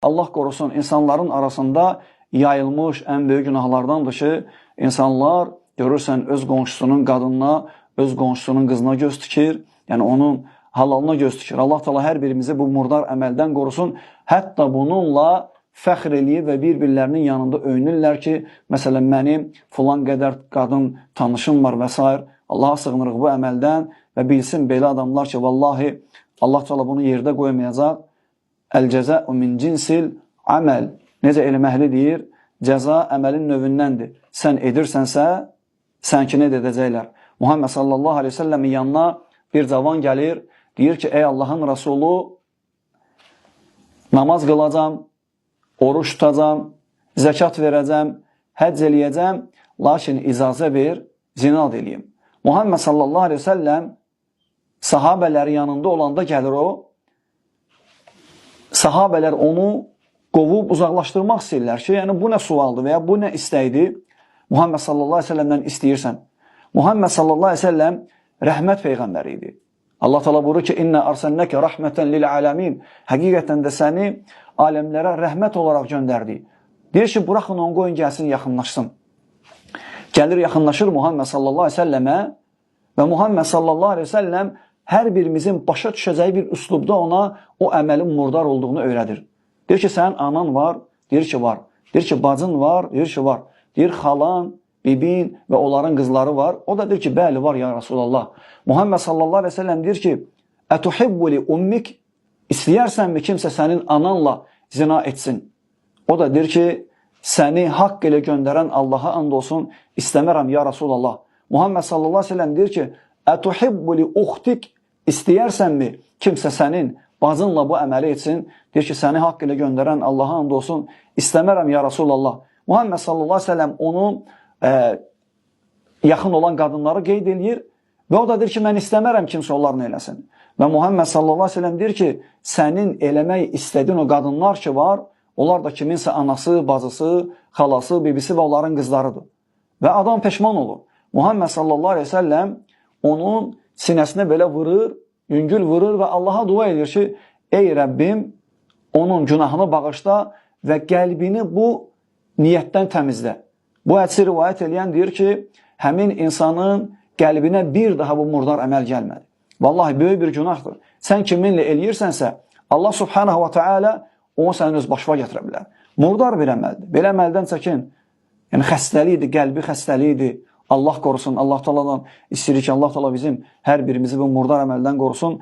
Allah qorusun, insanların arasında yayılmış ən böyük günahlardandır ki, insanlar görürsən öz qonşusunun qadınına, öz qonşusunun qızına göz tikir, yəni onun halalına göz tikir. Allah Teala hər birimizi bu murdar əməldən qorusun. Hətta bununla fəxr eləyib və bir-birlərinin yanında öyünürlər ki, məsələn, mənim filan qədər qadın tanışım var və s. Allaha sığınırıq bu əməldən və bilsin belə adamlar ki, vallahi Allah Teala bunu yerdə qoymayacaq. Əl-cəzəu min cinsil əməl. Necə elm əhli deyir? Cəza əməlin növündəndir. Sən edirsənsə, sənkini edəcəklər. Muhammed sallallahu aleyhi ve sellemin yanına bir cavan gəlir, deyir ki, ey Allahın Rasulü, namaz qılacam, oruç tutacam, zəkat verəcəm, həcc eləyəcəm, lakin icazə ver, zinad eləyim. Muhammed sallallahu aleyhi ve sellem sahabələri yanında olanda gəlir o, sahabələr onu qovub uzaqlaşdırmaq istəyirlər ki, yəni bu nə sualdır və ya bu nə istəkdir? Muhammed sallallahu aleyhi ve sellemdən istəyirsən. Muhammed sallallahu aleyhi ve sellem rəhmət peyğəmbəri idi. Allah Teala buyurur ki, İnnə arsənnəkə rəhmətən lil aləmin. Həqiqətən də səni aləmlərə rəhmət olaraq göndərdi. Deyir ki, buraxın onu qoyun gəlsin, yaxınlaşsın. Gəlir, yaxınlaşır Muhammed sallallahu aleyhi ve sellemə və Muhammed sallallahu aleyhi ve sellem hər birimizin başa düşəcəyi bir üslubda ona o əməlin murdar olduğunu öyrədir. Deyir ki, sənin anan var, deyir ki, var. Deyir ki, bacın var, deyir ki, var. Deyir, xalan, bibin və onların qızları var. O da deyir ki, bəli, var ya Rasulallah. Muhammed sallallahu aleyhi ve sellem deyir ki, Ətuhibbu li ummik, istəyərsənmi kimsə sənin ananla zina etsin? O da deyir ki, səni haqq ilə göndərən Allaha and olsun, istəmərəm ya Rasulallah. Muhammed sallallahu aleyhi ve sellem deyir ki, Ətuhibbu li uxtik, istəyərsənmi kimsə sənin bacınla bu əməli etsin? Deyir ki, səni haqq ilə göndərən Allaha and olsun, istəmərəm ya Rasulallah. Muhammed sallallahu aleyhi ve sellem onun yaxın olan qadınları qeyd edir və o da deyir ki, mən istəmərəm kimsə onlarını eləsin. Və Muhammed sallallahu aleyhi ve sellem deyir ki, sənin eləmək istədiyin o qadınlar ki var, onlar da kiminsə anası, bacısı, xalası, bibisi və onların qızlarıdır. Və adam peşman olur. Muhammed sallallahu aleyhi ve sellem onun sinəsinə belə vurur, yüngül vurur və Allaha dua edir ki, ey Rəbbim, onun günahını bağışla və qəlbini bu niyyətdən təmizlə. Bu hədisi rivayət edən deyir ki, həmin insanın qəlbinə bir daha bu murdar əməl gəlmədi. Vallahi böyük bir günahdır. Sən kiminlə eləyirsənsə, Allah subhanahu wa ta'ala onu sənin öz başına gətirə bilər. Murdar bir əməldir. Belə əməldən çəkin. Yəni xəstəliyidir, qəlbi xəstəliyidir. Allah qorusun, Allah Teala'dan istəyirik ki, Allah Teala bizim hər birimizi bu murdar əməldən qorusun.